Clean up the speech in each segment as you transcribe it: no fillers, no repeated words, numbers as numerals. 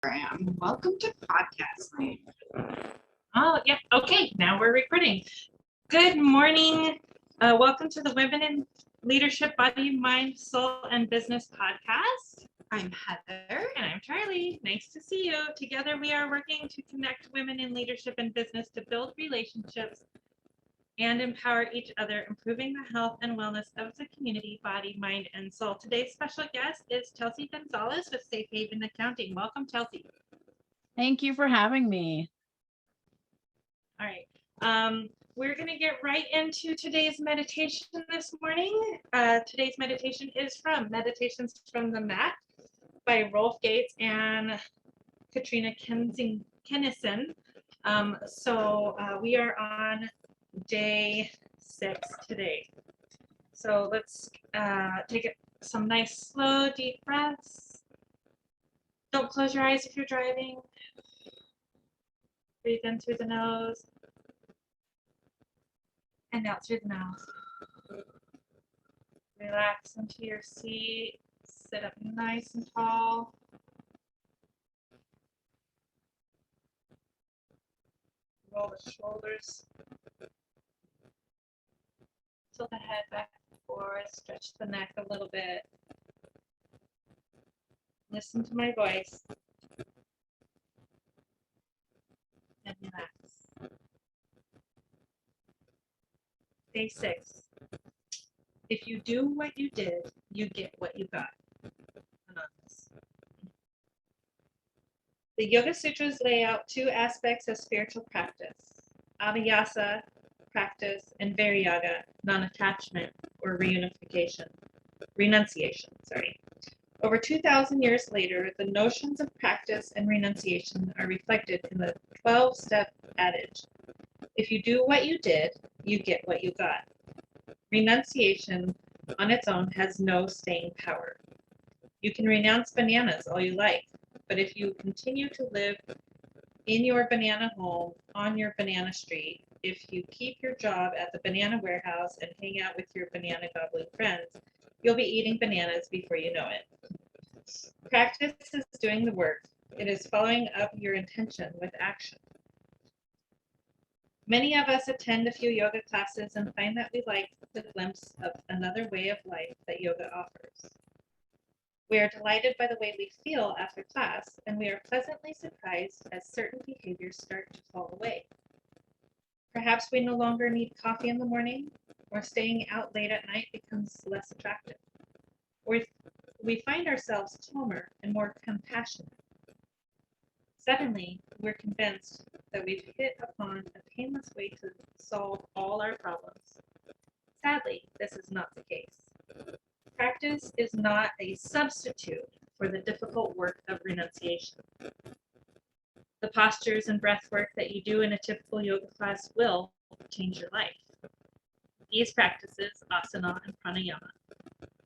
program. Welcome to Podcast Land. Oh, yeah. Okay, now we're recording. Good morning. Welcome to the Women in Leadership, Body, Mind, Soul, and Business podcast. I'm Heather. And I'm Charlie. Nice to see you. Together, we are working to connect women in leadership and business to build relationships and empower each other, improving the health and wellness of the community, body, mind, and soul. Today's special guest is Chelsey Gonzales with Safe Haven Accounting. Welcome, Chelsey. Thank you for having me. All right. We're going to get right into today's meditation this morning. Today's meditation is from Meditations from the Mat by Rolf and Katrina Kenison. We are on day 6 today. So let's take some nice, slow, deep breaths. Don't close your eyes if you're driving. Breathe in through the nose and out through the mouth. Relax into your seat. Sit up nice and tall. Roll the shoulders. Tilt the head back and forth. Stretch the neck a little bit. Listen to my voice. And relax. Day 6. If you do what you did, you get what you got. Anonymous. The Yoga Sutras lay out 2 aspects of spiritual practice: abhyasa, practice, and vairyaga, non-attachment or renunciation. Over 2,000 years later, the notions of practice and renunciation are reflected in the 12-step adage. If you do what you did, you get what you got. Renunciation on its own has no staying power. You can renounce bananas all you like, but if you continue to live in your banana home, on your banana street, if you keep your job at the banana warehouse and hang out with your banana gobbling friends, you'll be eating bananas before you know it. Practice is doing the work. It is following up your intention with action. Many of us attend a few yoga classes and find that we like the glimpse of another way of life that yoga offers. We are delighted by the way we feel after class, and we are pleasantly surprised as certain behaviors start to fall away. Perhaps we no longer need coffee in the morning, or staying out late at night becomes less attractive. Or we find ourselves calmer and more compassionate. Suddenly, we're convinced that we've hit upon a painless way to solve all our problems. Sadly, this is not the case. Practice is not a substitute for the difficult work of renunciation. The postures and breath work that you do in a typical yoga class will change your life. These practices, asana and pranayama,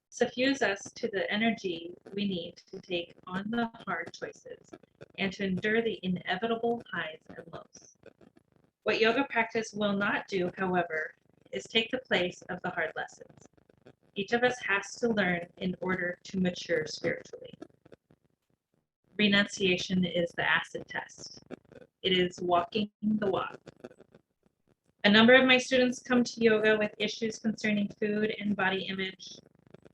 suffuse us to the energy we need to take on the hard choices and to endure the inevitable highs and lows. What yoga practice will not do, however, is take the place of the hard lessons. Each of us has to learn in order to mature spiritually. Renunciation is the acid test. It is walking the walk. A number of my students come to yoga with issues concerning food and body image.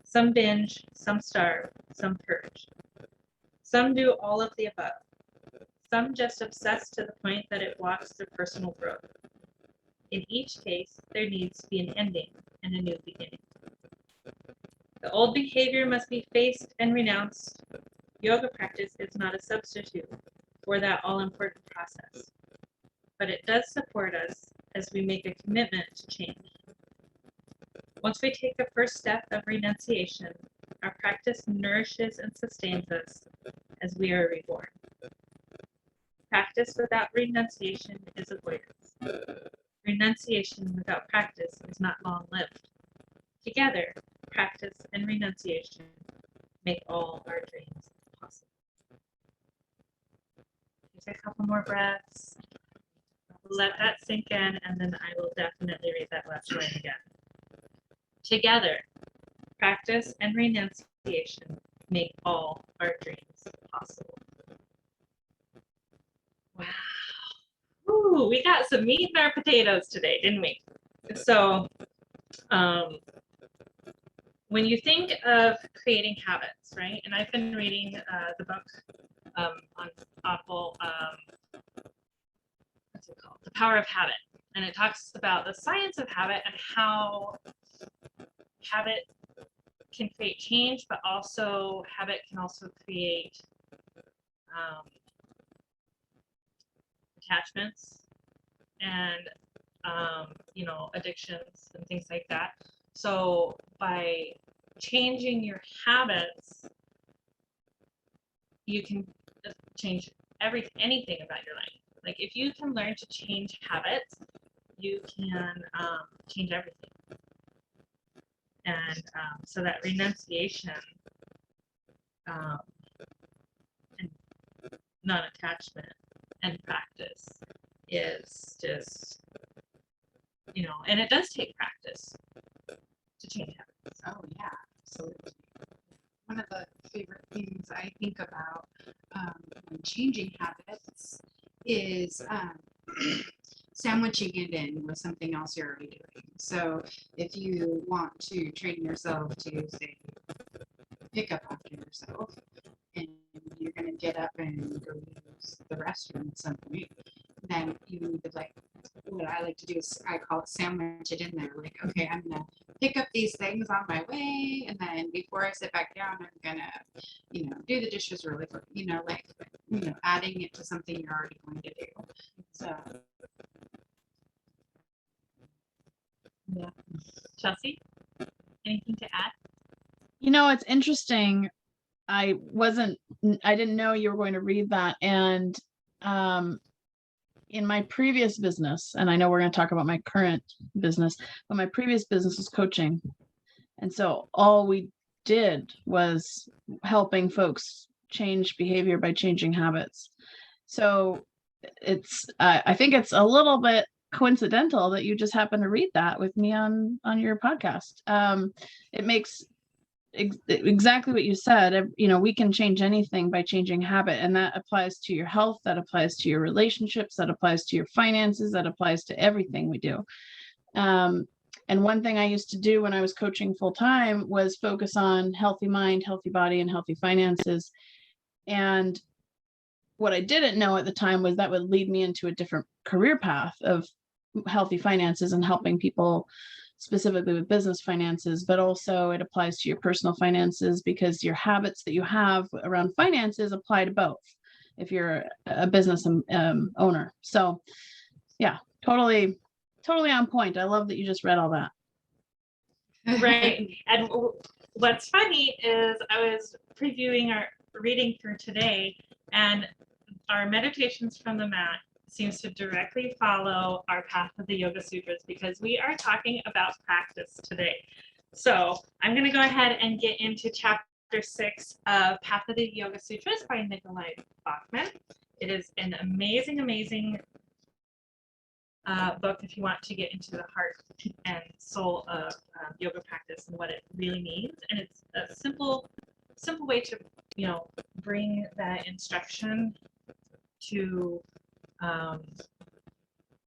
Some binge, some starve, some purge. Some do all of the above. Some just obsess to the point that it blocks their personal growth. In each case, there needs to be an ending and a new beginning. The old behavior must be faced and renounced. Yoga practice is not a substitute for that all-important process, but it does support us as we make a commitment to change. Once we take the first step of renunciation, our practice nourishes and sustains us as we are reborn. Practice without renunciation is avoidance. Renunciation without practice is not long-lived. Together, practice and renunciation make all our dreams possible. Take a couple more breaths. Let that sink in, and then I will definitely read that last line again. Together, practice and renunciation make all our dreams possible. Woo, we got some meat in our potatoes today, didn't we? So, when you think of creating habits, right? And I've been reading the book on Audible, what's it called? The Power of Habit. And it talks about the science of habit and how habit can create change, but also habit can also create attachments and addictions and things like that. So by changing your habits, you can change anything about your life. Like if you can learn to change habits, you can change everything. And so that renunciation and non-attachment and practice is just, and it does take practice to change habits. Oh yeah, absolutely. One of the favorite things I think about when changing habits is sandwiching it in with something else you're already doing. So if you want to train yourself to say pick up after yourself and you're going to get up and go use the restroom at some point, then you need to what I like to do is I call it sandwich it in there. Like, okay, I'm going to pick up these things on my way, and then before I sit back down, I'm going to, do the dishes really quick, adding it to something you're already going to do. So. Yeah. Chelsey, anything to add? It's interesting. I didn't know you were going to read that. And in my previous business, and I know we're going to talk about my current business, but my previous business was coaching. And so all we did was helping folks change behavior by changing habits. So I think it's a little bit coincidental that you just happen to read that with me on your podcast. It makes exactly what you said. We can change anything by changing habit, and that applies to your health, that applies to your relationships, that applies to your finances, that applies to everything we do. And one thing I used to do when I was coaching full time was focus on healthy mind, healthy body, and healthy finances. And what I didn't know at the time was that would lead me into a different career path of healthy finances and helping people specifically with business finances, but also it applies to your personal finances because your habits that you have around finances apply to both if you're a business owner. So yeah, totally on point. I love that you just read all that. Right. And what's funny is I was previewing our reading for today, and our meditations from the mat seems to directly follow our Path of the Yoga Sutras because we are talking about practice today. So I'm going to go ahead and get into chapter 6 of Path of the Yoga Sutras by Nicolai Bachman. It is an amazing book if you want to get into the heart and soul of yoga practice and what it really means. And it's a simple way to bring that instruction to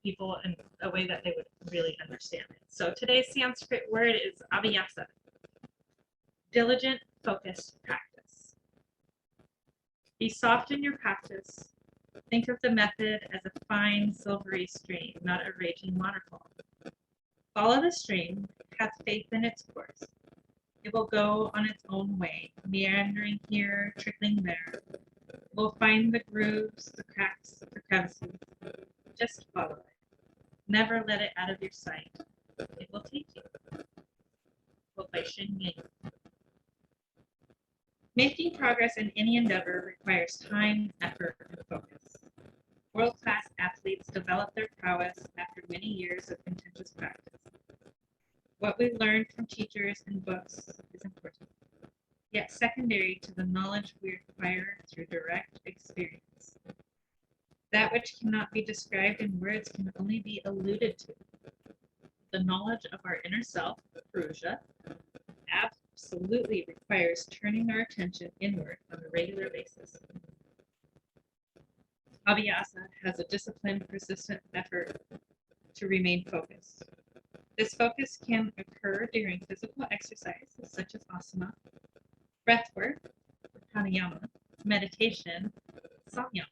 people in a way that they would really understand it. So today's Sanskrit word is abhyasa, diligent, focused practice. Be soft in your practice. Think of the method as a fine silvery stream, not a raging waterfall. Follow the stream, have faith in its course. It will go on its own way, meandering here, trickling there. It will find the grooves, the cracks, the crevices. Just follow it. Never let it out of your sight. It will take you. Making progress in any endeavor requires time, effort, and focus. World-class athletes develop their prowess after many years of continuous practice. What we learn from teachers and books is important, yet secondary to the knowledge we acquire through direct experience. That which cannot be described in words can only be alluded to. The knowledge of our inner self, Puruja, absolutely requires turning our attention inward on a regular basis. Abhyasa has a disciplined, persistent effort to remain focused. This focus can occur during physical exercises such as asana, breath work, pranayama, meditation, samyama,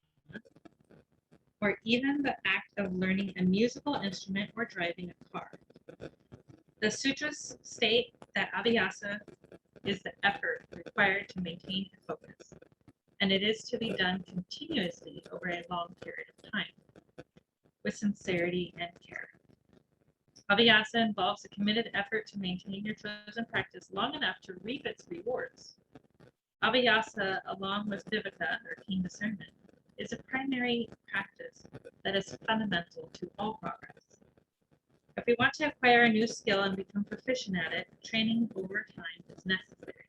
or even the act of learning a musical instrument or driving a car. The sutras state that abhyasa is the effort required to maintain a focus, and it is to be done continuously over a long period of time, with sincerity and care. Abhyasa involves a committed effort to maintain your chosen practice long enough to reap its rewards. Abhyasa, along with viveka, or keen discernment, is a primary practice that is fundamental to all progress. If we want to acquire a new skill and become proficient at it, training over time is necessary.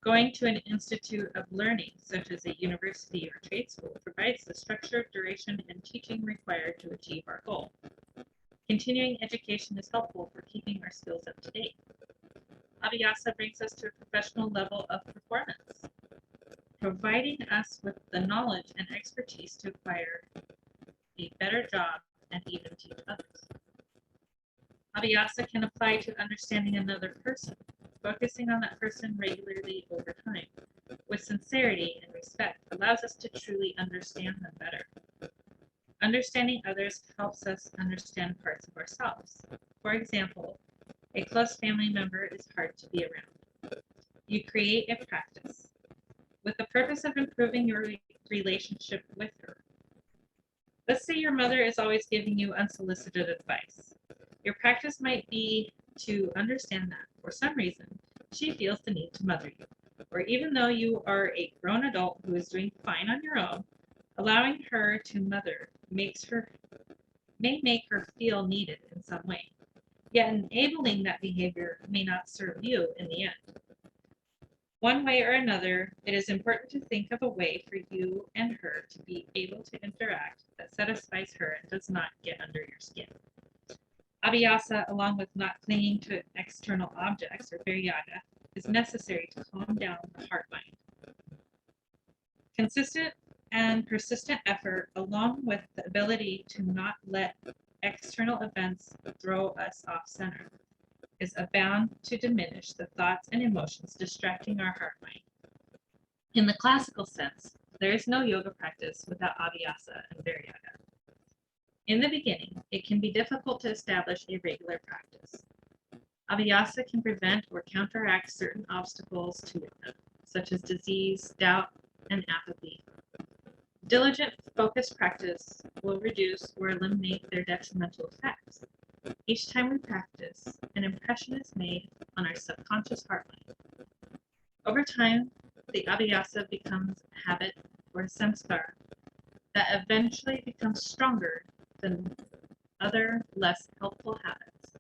Going to an institute of learning, such as a university or trade school, provides the structure, duration, and teaching required to achieve our goal. Continuing education is helpful for keeping our skills up to date. Abhyasa brings us to a professional level of performance, providing us with the knowledge and expertise to acquire a better job and even teach others. Abhyasa can apply to understanding another person, focusing on that person regularly over time, with sincerity and respect, allows us to truly understand them better. Understanding others helps us understand parts of ourselves. For example, a close family member is hard to be around. You create a practice with the purpose of improving your relationship with her. Let's say your mother is always giving you unsolicited advice. Your practice might be to understand that, for some reason, she feels the need to mother you. Or even though you are a grown adult who is doing fine on your own, allowing her to mother may make her feel needed in some way. Yet enabling that behavior may not serve you in the end. One way or another, it is important to think of a way for you and her to be able to interact that satisfies her and does not get under your skin. Abhyasa, along with not clinging to external objects or varyaga, is necessary to calm down the heart-mind. Consistent and persistent effort, along with the ability to not let external events throw us off center, is bound to diminish the thoughts and emotions distracting our heart-mind. In the classical sense, there is no yoga practice without abhyasa and varyaga. In the beginning, it can be difficult to establish a regular practice. Abhyasa can prevent or counteract certain obstacles to yoga, such as disease, doubt, and apathy. Diligent, focused practice will reduce or eliminate their detrimental effects. Each time we practice, an impression is made on our subconscious heart-mind. Over time, the abhyasa becomes a habit or a samskara that eventually becomes stronger than other less helpful habits.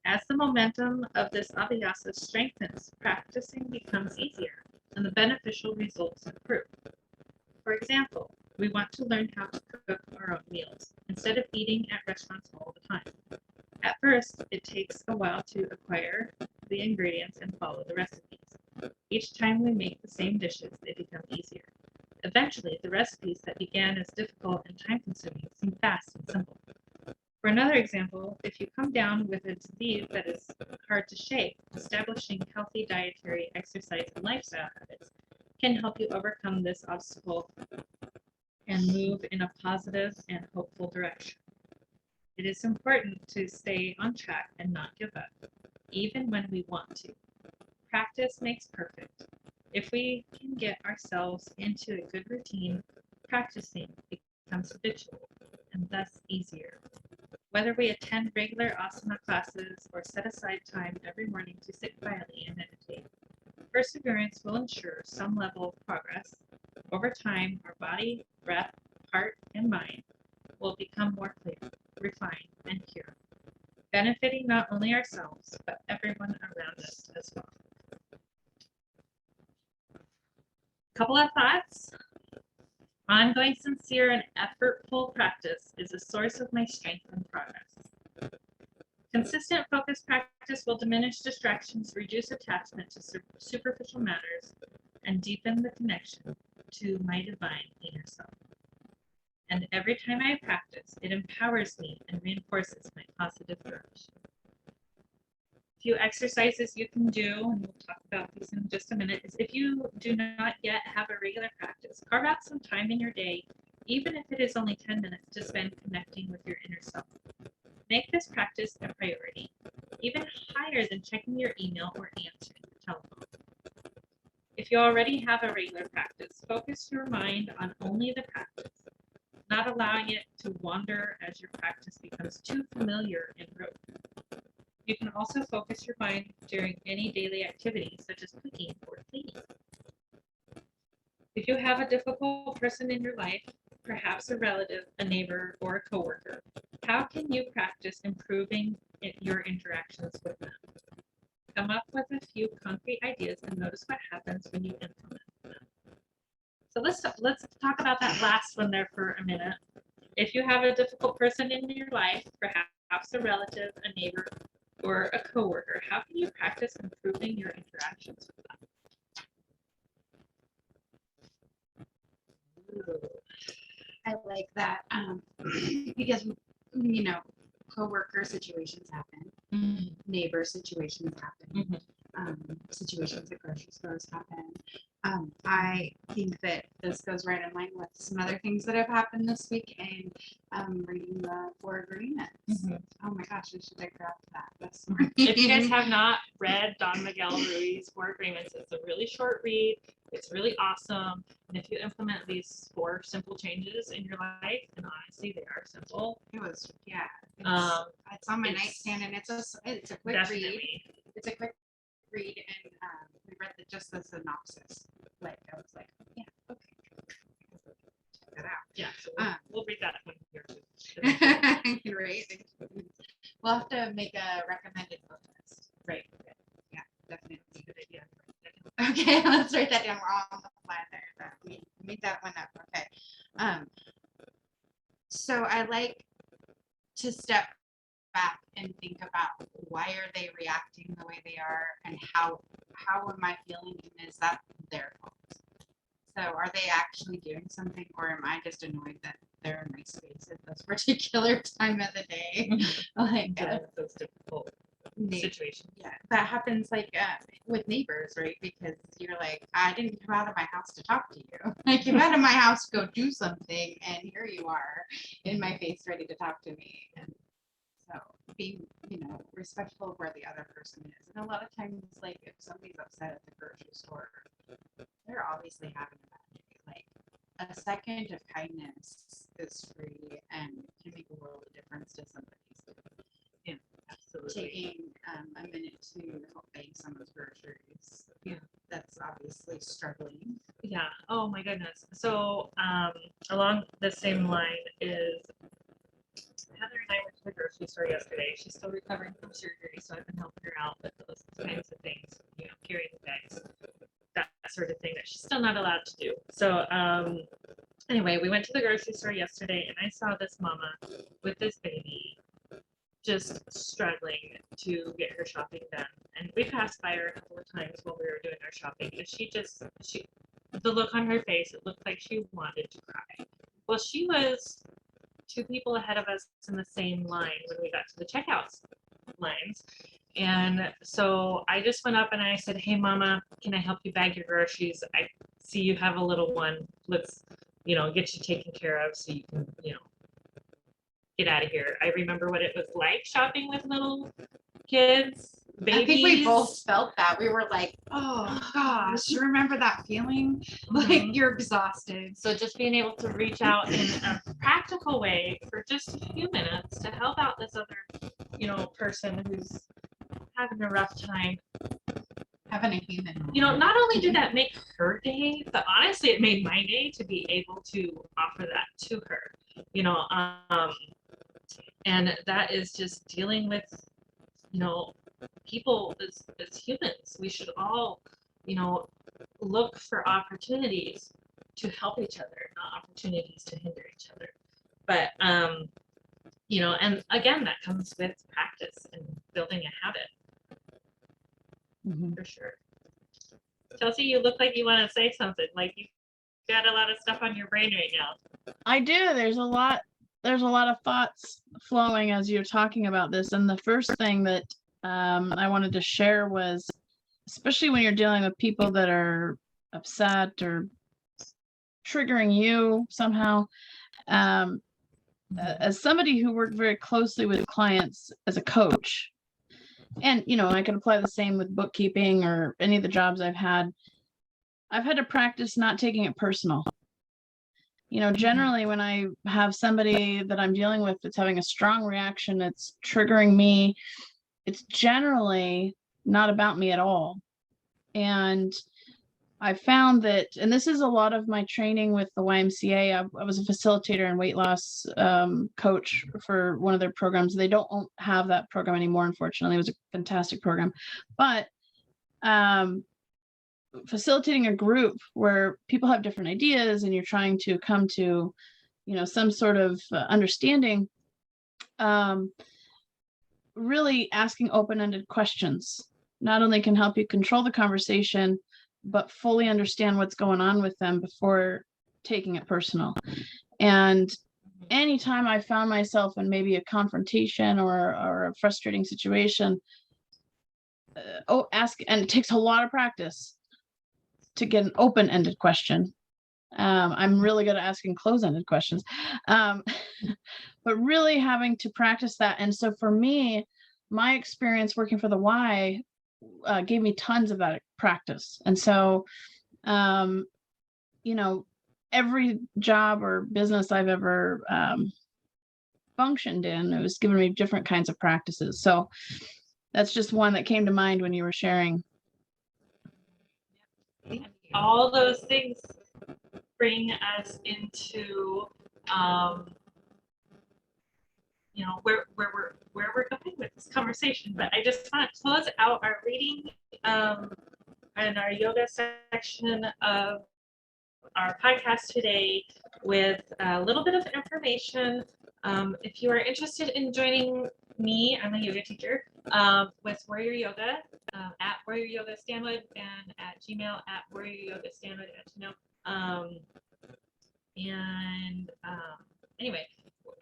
As the momentum of this abhyasa strengthens, practicing becomes easier and the beneficial results improve. For example, we want to learn how to cook our own meals instead of eating at restaurants all the time. At first, it takes a while to acquire the ingredients and follow the recipes. Each time we make the same dishes, they become easier. Eventually, the recipes that began as difficult and time-consuming seem fast and simple. For another example, if you come down with a disease that is hard to shake, establishing healthy dietary, exercise, and lifestyle habits can help you overcome this obstacle and move in a positive and hopeful direction. It is important to stay on track and not give up, even when we want to. Practice makes perfect. If we can get ourselves into a good routine, practicing becomes habitual and thus easier. Whether we attend regular asana classes or set aside time every morning to sit quietly and meditate, perseverance will ensure some level of progress. Over time, our body, breath, heart, and mind will become more clear, refined, and pure, benefiting not only ourselves, but everyone around us as well. Couple of thoughts. Ongoing, sincere, and effortful practice is a source of my strength and progress. Consistent, focused practice will diminish distractions, reduce attachment to superficial matters, and deepen the connection to my divine inner self. And every time I practice, it empowers me and reinforces my positive direction. A few exercises you can do, and we'll talk about these in just a minute, is if you do not yet have a regular practice, carve out some time in your day, even if it is only 10 minutes, to spend connecting with your inner self. Make this practice a priority, even higher than checking your email or answering the telephone. If you already have a regular practice, focus your mind on only the practice, not allowing it to wander as your practice becomes too familiar and rote. You can also focus your mind during any daily activity, such as cooking or cleaning. If you have a difficult person in your life, perhaps a relative, a neighbor, or a coworker, how can you practice improving your interactions with them? Come up with a few concrete ideas and notice what happens when you implement them. So let's talk about that last one there for a minute. If you have a difficult person in your life, perhaps a relative, a neighbor, or a coworker, how can you practice improving your interactions with them? I like that because, you know, coworker situations happen, neighbor situations happen, situations at grocery stores happen. I think that this goes right in line with some other things that have happened this week, and reading the 4 agreements. Oh my gosh, I should have grabbed that this morning. If you guys have not read Don Miguel Ruiz's 4 agreements, it's a really short read. It's really awesome. And if you implement these 4 simple changes in your life, and honestly, they are simple. It was, yeah. It's on my it's nightstand, and it's a quick read. It's a quick read, and we read just the synopsis. Like, I was like, yeah, okay. Check that out. Yeah, so we'll read that one here too. Right. We'll have to make a recommended book list. Right. Yeah, definitely. Good idea. Okay, let's write that down. We're all on the fly there. We made that one up. Okay. So I like to step back and think about why are they reacting the way they are, and how am I feeling, and is that their fault? So are they actually doing something, or am I just annoyed that they're in my space at this particular time of the day? Like those difficult situations. Yeah, that happens like with neighbors, right? Because you're like, I didn't come out of my house to talk to you. I came out of my house to go do something, and here you are in my face, ready to talk to me. And so being, respectful of where the other person is. And a lot of times, like if somebody's upset at the grocery store, they're obviously having a bad day. Like a second of kindness is free and can make a world of difference to somebody's day. Yeah, absolutely. Taking a minute to help bag someone's groceries. Yeah, that's obviously struggling. Yeah. Oh my goodness. So along the same line is Heather and I went to the grocery store yesterday. She's still recovering from surgery, so I've been helping her out with those kinds of things, carrying the bags, that sort of thing that she's still not allowed to do. So anyway, we went to the grocery store yesterday, and I saw this mama with this baby just struggling to get her shopping done. And we passed by her a couple of times while we were doing our shopping, and the look on her face, it looked like she wanted to cry. Well, she was 2 people ahead of us in the same line when we got to the checkout lines. And so I just went up and I said, "Hey, Mama, can I help you bag your groceries? I see you have a little one. Let's, get you taken care of so you can, get out of here." I remember what it was like shopping with little kids, babies. I think we both felt that. We were like, oh gosh, you remember that feeling? Like you're exhausted. So just being able to reach out in a practical way for just a few minutes to help out this other, person who's having a rough time. Having a human. Not only did that make her day, but honestly, it made my day to be able to offer that to her. And that is just dealing with, people as humans. We should all, look for opportunities to help each other, not opportunities to hinder each other. But, and again, that comes with practice and building a habit. For sure. Chelsey, you look like you want to say something. Like you got a lot of stuff on your brain right now. I do. There's a lot of thoughts flowing as you're talking about this. And the first thing that I wanted to share was, especially when you're dealing with people that are upset or triggering you somehow, as somebody who worked very closely with clients as a coach, and I can apply the same with bookkeeping or any of the jobs I've had to practice not taking it personal. Generally when I have somebody that I'm dealing with that's having a strong reaction, it's triggering me, it's generally not about me at all. And I found that, and this is a lot of my training with the YMCA. I was a facilitator and weight loss coach for one of their programs. They don't have that program anymore, unfortunately. It was a fantastic program. But facilitating a group where people have different ideas and you're trying to come to, some sort of understanding, really asking open-ended questions not only can help you control the conversation, but fully understand what's going on with them before taking it personal. And anytime I found myself in maybe a confrontation or a frustrating situation, ask, and it takes a lot of practice to get an open-ended question. I'm really good at asking close-ended questions, but really having to practice that. And so for me, my experience working for the Y gave me tons of that practice. And so, every job or business I've ever functioned in, it was giving me different kinds of practices. So that's just one that came to mind when you were sharing. All those things bring us into, where we're going with this conversation. But I just want to close out our reading and our yoga section of our podcast today with a little bit of information. If you are interested in joining me, I'm a yoga teacher, with Warrior Yoga, at warrioryogastanwood and at Gmail at warrioryogastanwood anyway,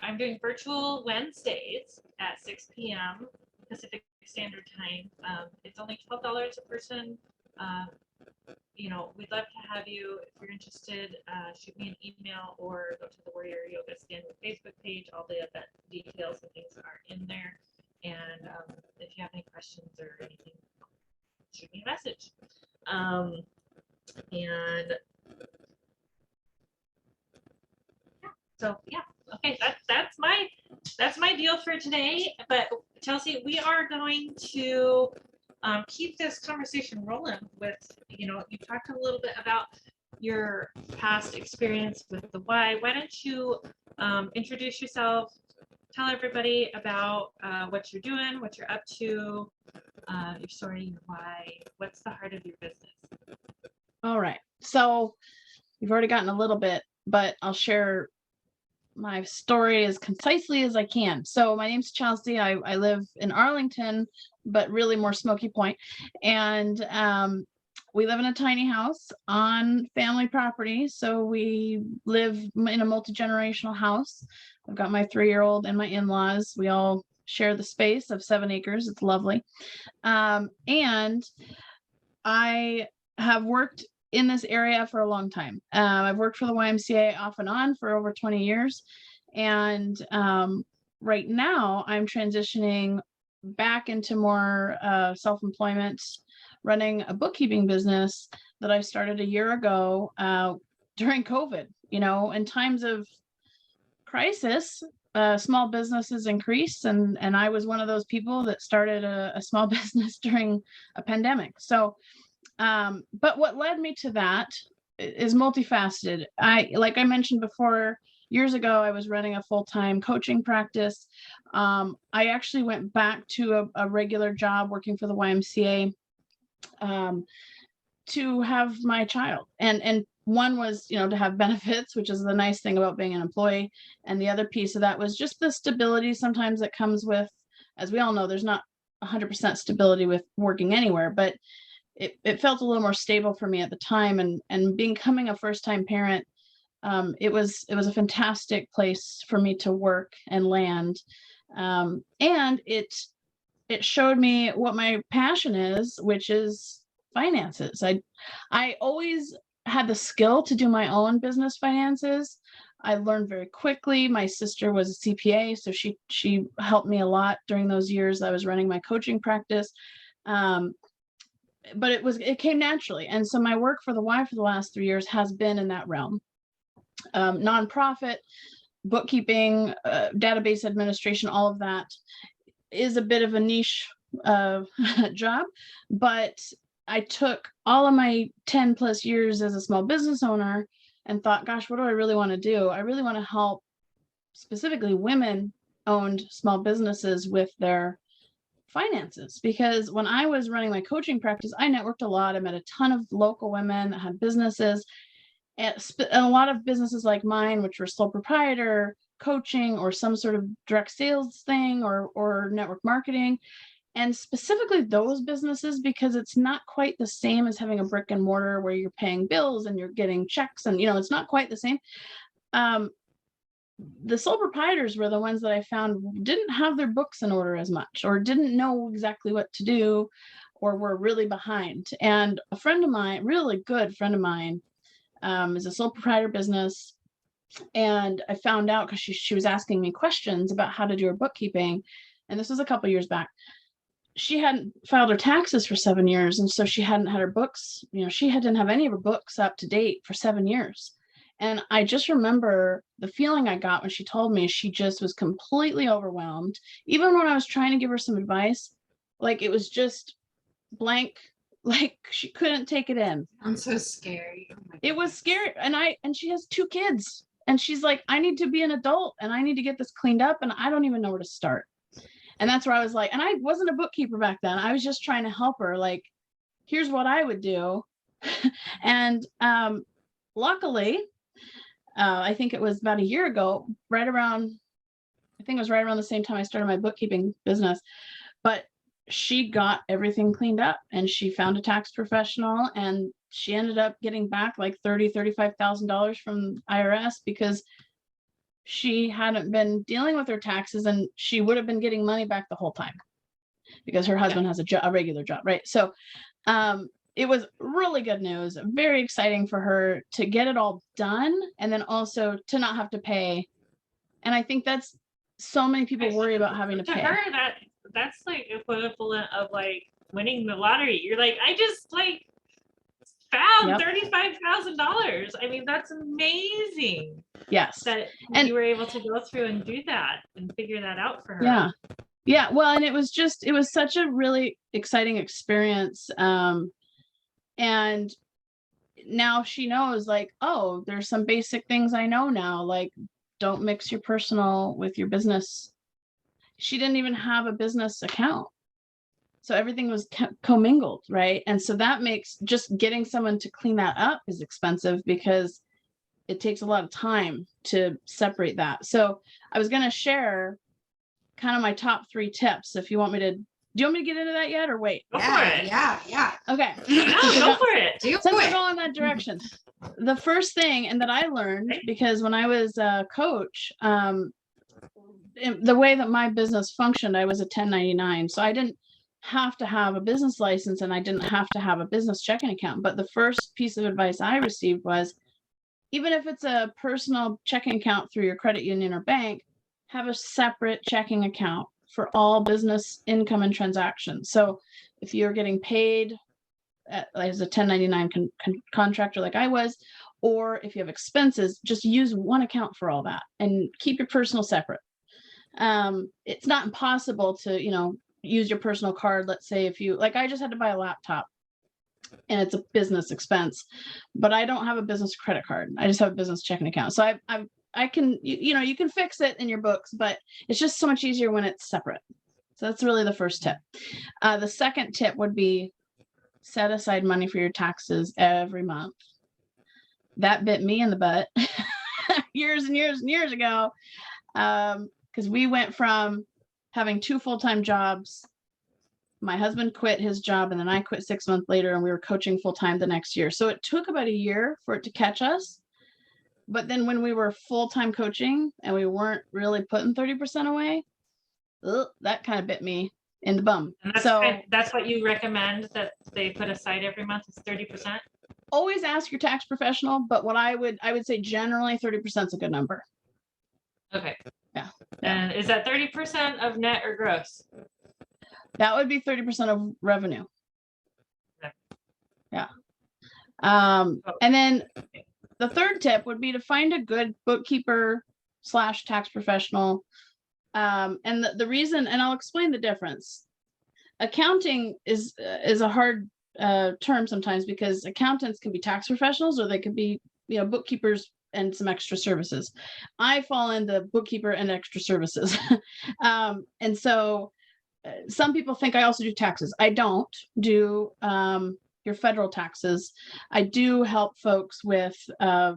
I'm doing virtual Wednesdays at 6 p.m. Pacific Standard Time. It's only $12 a person. We'd love to have you. If you're interested, shoot me an email or go to the Warrior Yoga Stanwood Facebook page. All the event details and things are in there. And if you have any questions or anything, shoot me a message. Okay, that's my deal for today. But Chelsey, we are going to keep this conversation rolling with, you talked a little bit about your past experience with the Y. Why don't you introduce yourself, tell everybody about what you're doing, what you're up to, your story, your why, what's the heart of your business? All right. So you've already gotten a little bit, but I'll share my story as concisely as I can. So my name's Chelsey. I live in Arlington, but really more Smoky Point. And we live in a tiny house on family property. So we live in a multi-generational house. I've got my 3-year-old and my in-laws. We all share the space of 7 acres. It's lovely. And I have worked in this area for a long time. I've worked for the YMCA off and on for over 20 years. And right now I'm transitioning back into more self-employment, running a bookkeeping business that I started a year ago during COVID. In times of crisis, small businesses increase, and I was one of those people that started a small business during a pandemic. So but what led me to that is multifaceted. Like I mentioned before, years ago, I was running a full-time coaching practice. I actually went back to a regular job working for the YMCA to have my child. And one was, to have benefits, which is the nice thing about being an employee. And the other piece of that was just the stability sometimes that comes with, as we all know, there's not 100% stability with working anywhere, but it felt a little more stable for me at the time, and becoming a first-time parent, it was a fantastic place for me to work and land. And it showed me what my passion is, which is finances. I always had the skill to do my own business finances. I learned very quickly. My sister was a CPA, so she helped me a lot during those years I was running my coaching practice. But it came naturally. And so my work for the Y for the last 3 years has been in that realm. Nonprofit, bookkeeping, database administration, all of that is a bit of a niche job, but I took all of my 10 plus years as a small business owner and thought, gosh, what do I really want to do? I really want to help specifically women-owned small businesses with their finances, because when I was running my coaching practice, I networked a lot. I met a ton of local women that had businesses, and a lot of businesses like mine, which were sole proprietor, coaching, or some sort of direct sales thing, or network marketing. And specifically those businesses, because it's not quite the same as having a brick and mortar where you're paying bills and you're getting checks, and it's not quite the same. The sole proprietors were the ones that I found didn't have their books in order as much, or didn't know exactly what to do, or were really behind. And a friend of mine, really good friend of mine, is a sole proprietor business. And I found out because she was asking me questions about how to do her bookkeeping. And this was a couple years back. She hadn't filed her taxes for 7 years. And so she hadn't had her books, she didn't have any of her books up to date for 7 years. And I just remember the feeling I got when she told me. She just was completely overwhelmed. Even when I was trying to give her some advice, like it was just blank, like she couldn't take it in. I'm so scary. Oh it was scary. And she has 2 kids, and she's like, I need to be an adult and I need to get this cleaned up, and I don't even know where to start. And that's where I was like, and I wasn't a bookkeeper back then. I was just trying to help her. Like, here's what I would do. And luckily, I think it was about a year ago, right around the same time I started my bookkeeping business, but she got everything cleaned up, and she found a tax professional, and she ended up getting back like $35,000 from IRS because she hadn't been dealing with her taxes, and she would have been getting money back the whole time because her husband has a regular job, right? So it was really good news, very exciting for her to get it all done, and then also to not have to pay. And I think that's so many people worry about having to pay. To her, that's like equivalent of like winning the lottery. You're like, I just like found $35,000. I mean, that's amazing. Yes. That you were able to go through and do that and figure that out for her. Yeah. Yeah. Well, and it was such a really exciting experience. And now she knows, like, oh, there's some basic things I know now, like don't mix your personal with your business. She didn't even have a business account. So everything was commingled, right? And so that makes just getting someone to clean that up is expensive because it takes a lot of time to separate that. So I was going to share kind of my top 3 tips. If you want me to, do you want me to get into that yet or wait? Go for it. Yeah. Okay. No, go for it. Do Since we're it. going that direction, the first thing, and that I learned because when I was a coach, the way that my business functioned, I was a 1099. So I didn't have to have a business license, and I didn't have to have a business checking account. But the first piece of advice I received was, even if it's a personal checking account through your credit union or bank, have a separate checking account for all business income and transactions. So if you're getting paid as a 1099 contractor like I was, or if you have expenses, just use one account for all that and keep your personal separate. It's not impossible to, use your personal card. Let's say if you, like, I just had to buy a laptop and it's a business expense, but I don't have a business credit card. I just have a business checking account. So I can, you can fix it in your books, but it's just so much easier when it's separate. So that's really the first tip. The second tip would be set aside money for your taxes every month. That bit me in the butt years and years and years ago. Because we went from having 2 full-time jobs my husband quit his job, and then I quit 6 months later, and we were coaching full time the next year. So it took about a year for it to catch us. But then when we were full time coaching and we weren't really putting 30% away, that kind of bit me in the bum. And that's, So that's what you recommend that they put aside every month is 30%? always ask your tax professional, but what I would say generally 30% is a good number. Okay. Yeah. And is that 30% of net or gross? That would be 30% of revenue. Okay. Yeah. And then the third tip would be to find a good bookkeeper / tax professional. And the reason, and I'll explain the difference. Accounting is a hard term sometimes, because accountants can be tax professionals, or they could be, bookkeepers and some extra services. I fall into bookkeeper and extra services. And so some people think I also do taxes. I don't do your federal taxes. I do help folks with,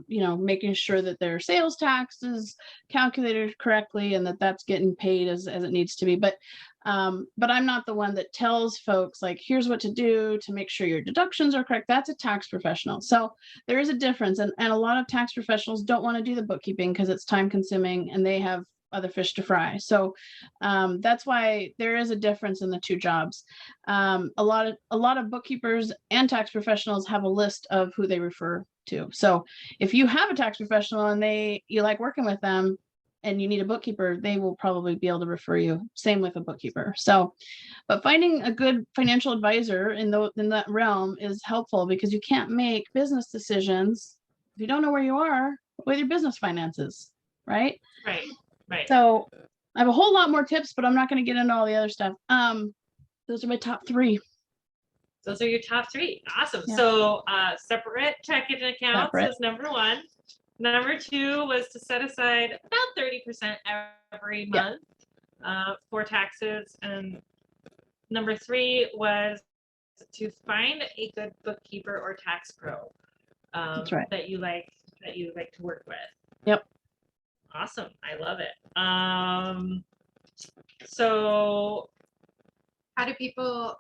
making sure that their sales tax is calculated correctly and that that's getting paid as it needs to be. But I'm not the one that tells folks like, here's what to do to make sure your deductions are correct. That's a tax professional. So there is a difference. And a lot of tax professionals don't want to do the bookkeeping because it's time consuming and they have other fish to fry. So that's why there is a difference in the two jobs. A lot of bookkeepers and tax professionals have a list of who they refer to. So if you have a tax professional and you like working with them and you need a bookkeeper, they will probably be able to refer you. Same with a bookkeeper. So, but finding a good financial advisor in that realm is helpful, because you can't make business decisions if you don't know where you are with your business finances, right? Right. Right. So I have a whole lot more tips, but I'm not going to get into all the other stuff. Those are my top 3. Those are your top 3. Awesome. Yeah. So separate checking accounts was number 1. Number 2 was to set aside about 30% every month for taxes. And number 3 was to find a good bookkeeper or tax pro That's right. that you like to work with. Yep. Awesome. I love it. So how do people,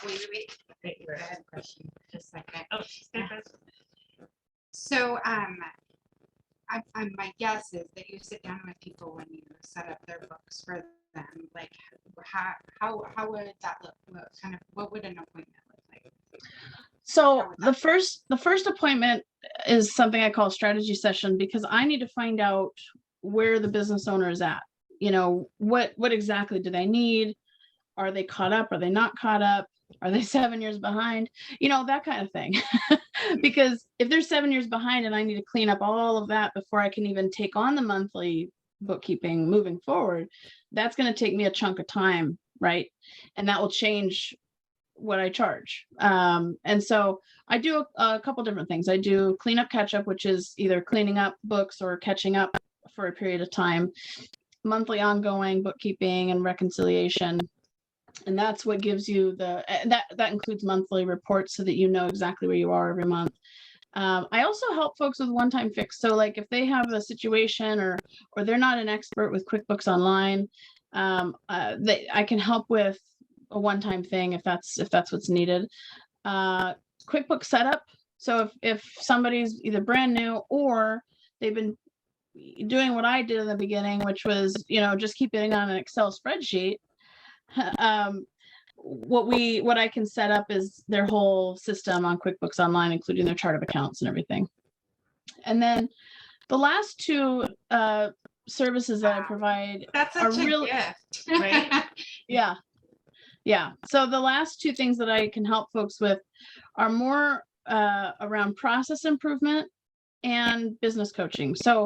wait, I had a question, just a second. oh, she's got a So, my guess is that you sit down with people when you set up their books for them. Like, how would that look? What would an appointment look like? So the first appointment is something I call a strategy session, because I need to find out where the business owner is at. What exactly do they need? Are they caught up? Are they not caught up? Are they 7 years behind? That kind of thing. Because if they're 7 years behind and I need to clean up all of that before I can even take on the monthly bookkeeping moving forward, that's going to take me a chunk of time, right? And that will change what I charge. And so I do a couple different things. I do clean up, catch up, which is either cleaning up books or catching up for a period of time, monthly ongoing bookkeeping and reconciliation. And that's what gives you that includes monthly reports so that you know exactly where you are every month. I also help folks with one-time fix. So like if they have a situation or they're not an expert with QuickBooks Online, I can help with a one-time thing if that's what's needed. Quickbook Setup. So if somebody's either brand new or they've been doing what I did in the beginning, which was, just keeping it on an Excel spreadsheet. What I can set up is their whole system on QuickBooks Online, including their chart of accounts and everything. And then the last 2 services that I provide That's such a gift, right? Yeah. So the last 2 things that I can help folks with are more around process improvement and business coaching. So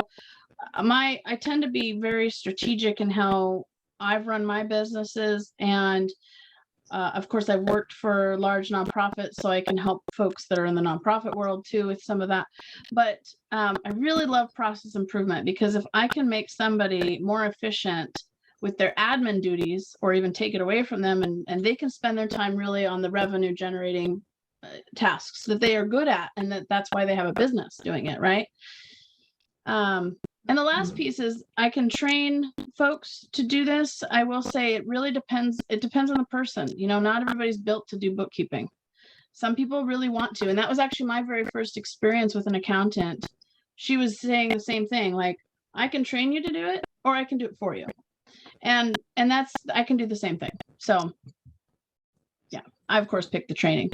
I tend to be very strategic in how I've run my businesses, and of course I've worked for large nonprofits, so I can help folks that are in the nonprofit world too with some of that. But I really love process improvement, because if I can make somebody more efficient with their admin duties, or even take it away from them, and they can spend their time really on the revenue generating tasks that they are good at, and that's why they have a business doing it, right? And the last piece is I can train folks to do this. I will say it really depends. It depends on the person. You know, not everybody's built to do bookkeeping. Some people really want to. And that was actually my very first experience with an accountant. She was saying the same thing, like, I can train you to do it, or I can do it for you. And that's, I can do the same thing. So yeah, I of course picked the training.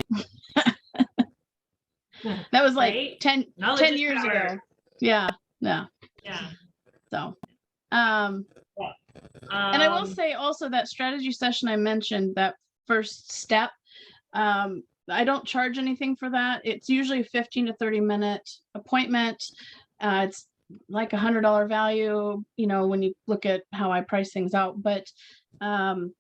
That was like Right? 10 Knowledge is years power. ago. Yeah. Yeah. So, and I will say also that strategy session I mentioned, that first step, I don't charge anything for that. It's usually a 15 to 30 minute appointment. It's like $100 value, you know, when you look at how I price things out. But the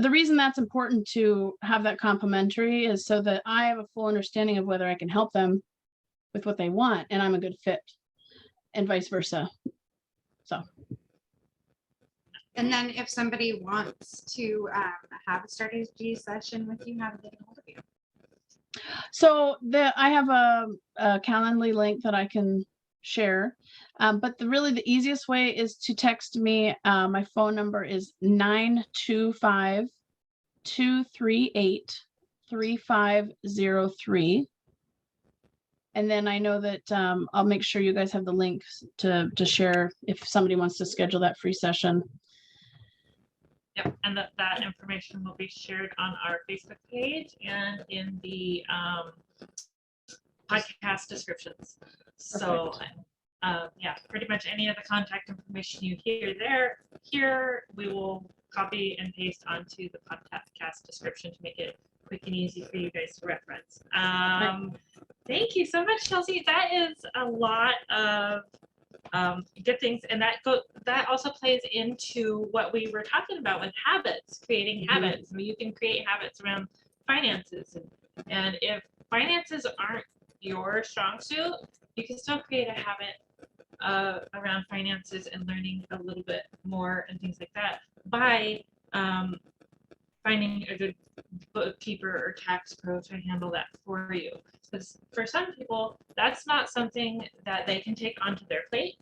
reason that's important to have that complimentary is so that I have a full understanding of whether I can help them with what they want and I'm a good fit, and vice versa. So. And then if somebody wants to have a strategy session with you, how do they get hold of you? So I have a Calendly link that I can share, but really the easiest way is to text me. My phone number is 925-238-3503. And then I know that I'll make sure you guys have the links to share if somebody wants to schedule that free session. Yep, and that information will be shared on our Facebook page and in the podcast descriptions. So yeah, pretty much any of the contact information you hear here, we will copy and paste onto the podcast description to make it quick and easy for you guys to reference. Thank you so much, Chelsey. That is a lot of good things, and that also plays into what we were talking about with habits, creating habits. I mean, you can create habits around finances, and if finances aren't your strong suit, you can still create a habit around finances and learning a little bit more and things like that by finding a good bookkeeper or tax pro to handle that for you. Because for some people, that's not something that they can take onto their plate,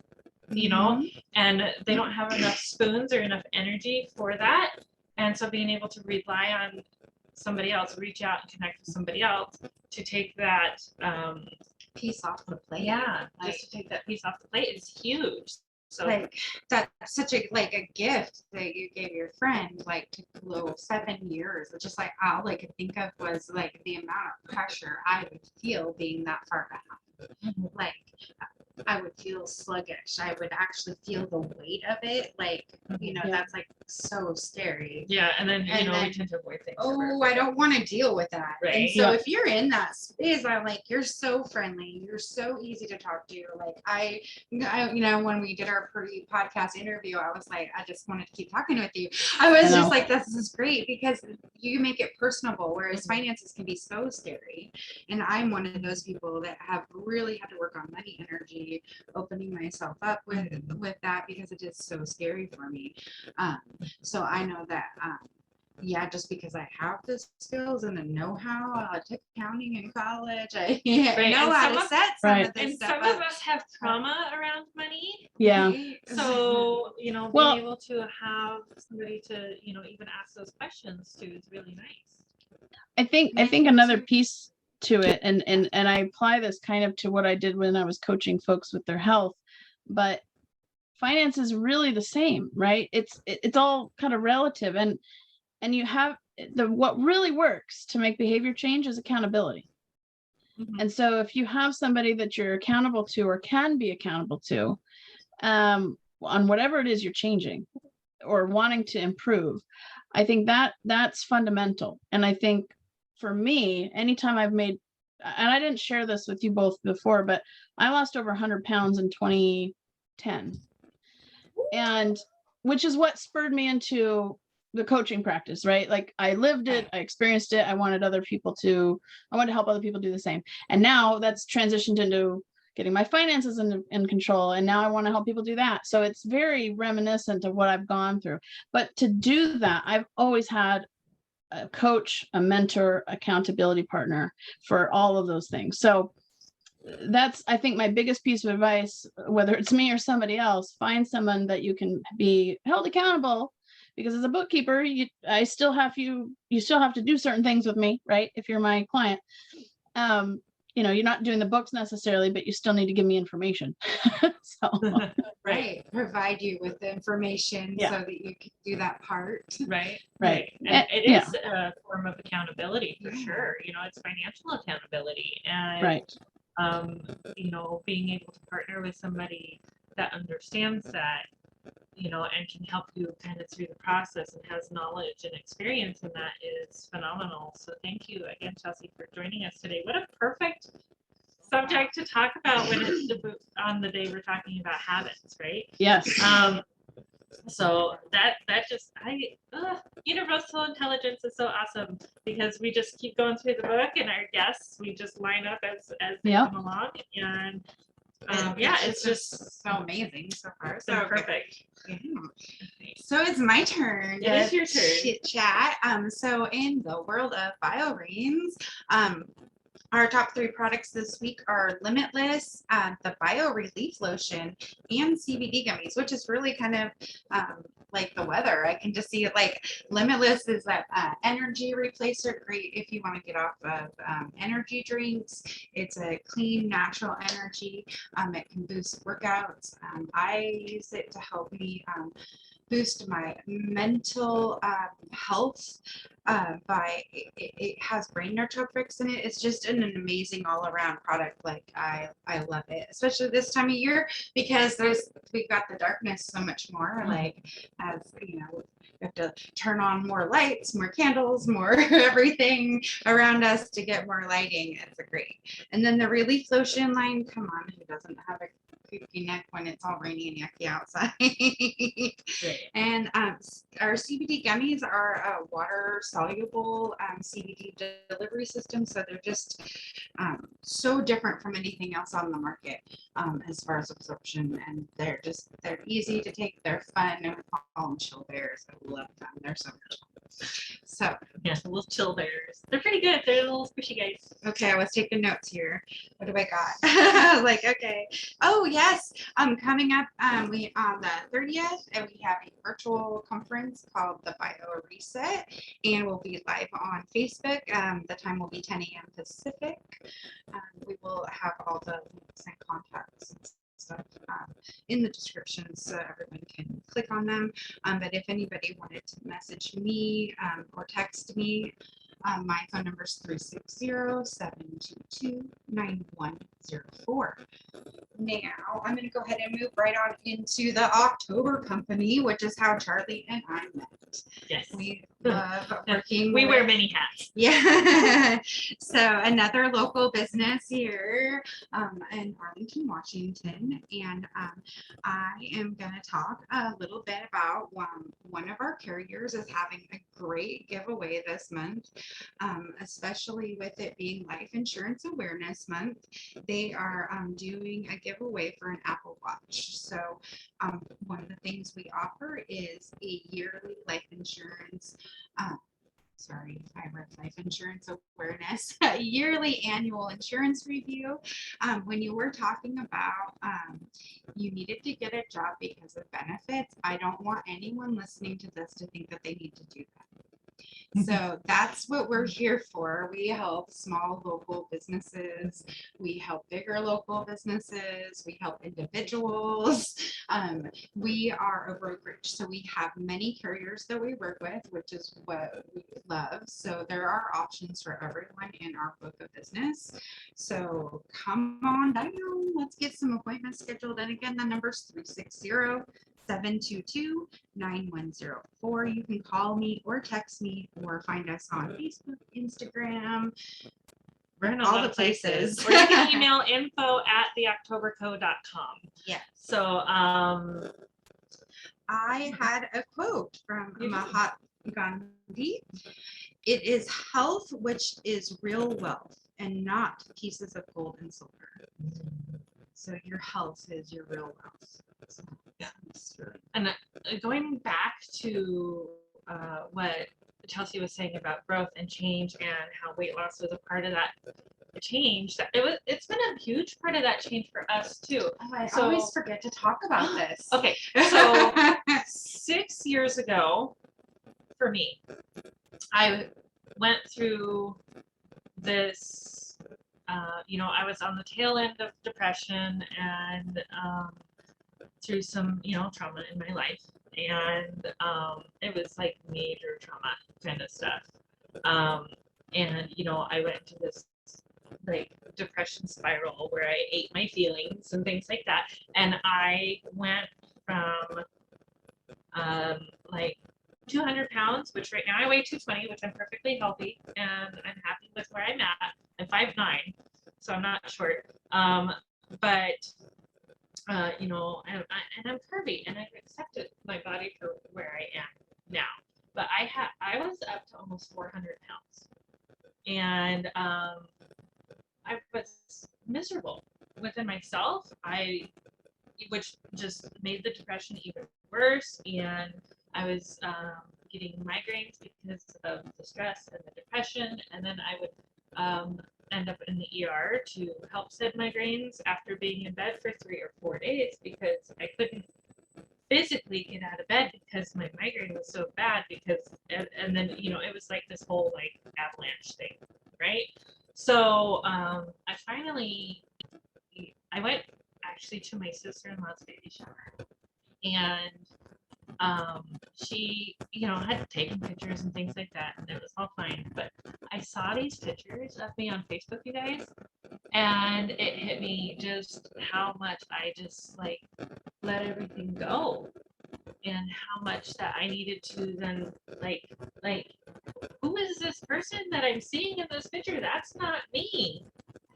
you know, and they don't have enough spoons or enough energy for that. And so being able to rely on somebody else, reach out and connect with somebody else to take that Piece off the plate. Yeah, Like, just to take that piece off the plate is huge. So like that's such a gift that you gave your friend, like to go 7 years. It's just like all I could think of was like the amount of pressure I would feel being that far behind. Like I would feel sluggish. I would actually feel the weight of it. Like, you know, that's like so scary. yeah, and then And we then, tend to avoid things. Oh, I don't want to deal with that. And Right. so if you're in that space, I'm like, you're so friendly. You're so easy to talk to. Like I you know, when we did our pre-podcast interview, I was like, I just wanted to keep talking with you. I was just like, this is great because you make it personable, whereas finances can be so scary. And I'm one of those people that have really had to work on money energy, opening myself up with that because it is so scary for me. So I know that yeah, just because I have the skills and the know-how, I took accounting in college. I know how to set some of this and stuff some up. of us have trauma around money. Yeah. Right? So, you know, being able to have somebody to, you know, even ask those questions to is really nice. I think another piece to it, and I apply this kind of to what I did when I was coaching folks with their health, but finance is really the same, right? It's all kind of relative, and you have what really works to make behavior change is accountability. And so if you have somebody that you're accountable to or can be accountable to on whatever it is you're changing or wanting to improve, I think that's fundamental. And I think for me, anytime I've made, and I didn't share this with you both before, but I lost over 100 pounds in 2010, and which is what spurred me into the coaching practice, right? Like I lived it, I experienced it. I wanted to help other people do the same. And now that's transitioned into getting my finances in control. And now I want to help people do that. So it's very reminiscent of what I've gone through. But to do that, I've always had a coach, a mentor, accountability partner for all of those things. So that's, I think, my biggest piece of advice, whether it's me or somebody else, find someone that you can be held accountable, because as a bookkeeper, you still have to do certain things with me, right? If you're my client, you're not doing the books necessarily, but you still need to give me information. So Right. Provide you with the information so that you can do that part. Right. Right. And it Yeah. is a form of accountability for sure. It's financial accountability, and Right. Being able to partner with somebody that understands that, and can help you kind of through the process and has knowledge and experience in that is phenomenal. So thank you again, Chelsey, for joining us today. What a perfect subject to talk about when it's on the day we're talking about habits, right? Yes. So universal intelligence is so awesome, because we just keep going through the book, and our guests, we just line up as they come along, and it's just so amazing so far. So perfect. Yeah. So it's my turn. It is your turn. Chit chat. So in the world of BioRains, our top 3 products this week are Limitless, the Bio Relief Lotion, and CBD gummies, which is really kind of like the weather. I can just see it. Like Limitless is that energy replacer, great if you want to get off of energy drinks. It's a clean, natural energy. It can boost workouts. I use it to help me boost my mental health by it has brain nootropics in it. It's just an amazing all-around product. Like I love it, especially this time of year, because we've got the darkness so much more. Like, as you know, we have to turn on more lights, more candles, more everything around us to get more lighting. It's a great. And then the Relief Lotion line, come on, who doesn't have a creepy neck when it's all rainy and yucky outside? And our CBD gummies are a water soluble CBD delivery system, so they're just so different from anything else on the market as far as absorption, and they're easy to take. They're fun, and we call them chill bears. I love them. They're so much fun. So yeah, little chill bears. They're pretty good. They're little squishy guys. Okay, I was taking notes here. What do I got? Like, okay. Oh yes. Coming up we on the 30th, and we have a virtual conference called the Bio Reset, and we'll be live on Facebook. The time will be 10 a.m. Pacific. We will have all the links and contacts and stuff in the description, so everyone can click on them. But if anybody wanted to message me or text me, my phone number is 360-722-9104. Now, I'm going to go ahead and move right on into the October company, which is how Charlie and I met. Yes. We love working. We wear many hats. Yeah. So another local business here in Arlington, Washington. And I am going to talk a little bit about one of our carriers is having a great giveaway this month, especially with it being Life Insurance Awareness Month. They are doing a giveaway for an Apple Watch. So one of the things we offer is a yearly life insurance sorry, I read Life Insurance Awareness, a yearly annual insurance review. When you were talking about you needed to get a job because of benefits, I don't want anyone listening to this to think that they need to do that. So that's what we're here for. We help small local businesses. We help bigger local businesses. We help individuals. We are a brokerage, so we have many carriers that we work with, which is what we love. So there are options for everyone in our book of business. So come on down. Let's get some appointments scheduled. And again, the number is 360-722-9104. You can call me or text me or find us on Facebook, Instagram. We're in all the places. Or you can email info@theoctoberco.com. Yeah. So I had a quote from Mahatma Gandhi. It is health which is real wealth, and not pieces of gold and silver. So your health is your real wealth. So, yeah. And going back to what Chelsey was saying about growth and change and how weight loss was a part of that, change, it's been a huge part of that change for us too. Oh, I So- always forget to talk about this. Okay, so 6 years ago, for me, I went through this, I was on the tail end of depression and through some, trauma in my life. And it was like major trauma kind of stuff. And, I went into this like depression spiral where I ate my feelings and things like that. And I went from like 200 pounds, which right now I weigh 220, which I'm perfectly healthy and I'm happy with where I'm at. I'm 5'9", so I'm not short. But and I'm curvy and I've accepted my body for where I am now. But I was up to almost 400 pounds, and I was miserable within myself. Which just made the depression even worse, and I was getting migraines because of the stress and the depression, and then I would end up in the ER to help said migraines after being in bed for 3 or 4 days because I couldn't physically get out of bed because my migraine was so bad and then it was like this whole like avalanche thing, right? So I went actually to my sister-in-law's baby shower, and she had taken pictures and things like that, and it was all fine, but I saw these pictures of me on Facebook, you guys, and it hit me just how much I just like let everything go, and how much that I needed to then like who is this person that I'm seeing in this picture? That's not me.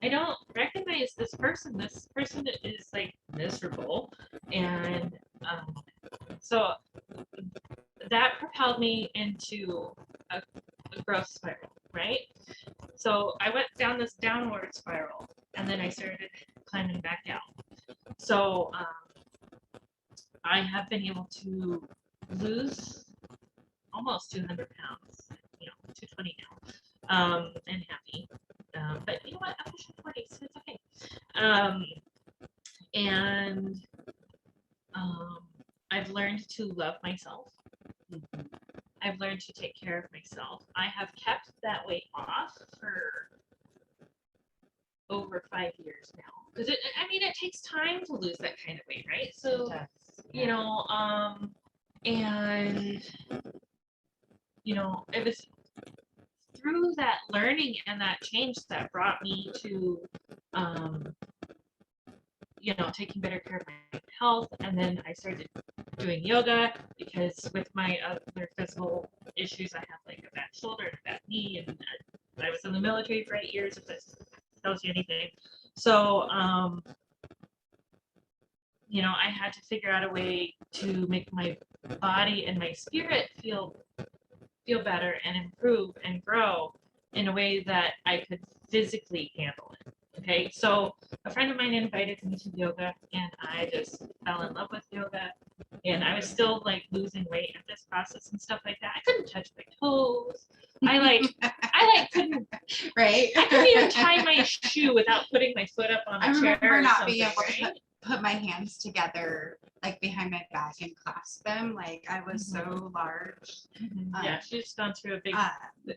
I don't recognize this person. This person is like miserable. And so that propelled me into a growth spiral, right? So I went down this downward spiral and then I started climbing back down. So I have been able to lose almost 200 pounds, 220 now, and happy. But you know what? I'm pushing 40, so it's okay. And I've learned to love myself. I've learned to take care of myself. I have kept that weight off for over 5 years now. Because it takes time to lose that kind of weight, right? So, and it was through that learning and that change that brought me to taking better care of my health. And then I started doing yoga because with my other physical issues, I have like a bad shoulder and a bad knee, and I was in the military for 8 years, if this tells you anything. So I had to figure out a way to make my body and my spirit feel better and improve and grow in a way that I could physically handle it. Okay, so a friend of mine invited me to yoga, and I just fell in love with yoga. And I was still like losing weight in this process and stuff like that. I couldn't touch my toes. I couldn't. Right. I couldn't even tie my shoe without putting my foot up on a I chair. remember not something, being able to right? put my hands together like behind my back and clasp them. Like I was so large Yeah, she's gone through a big.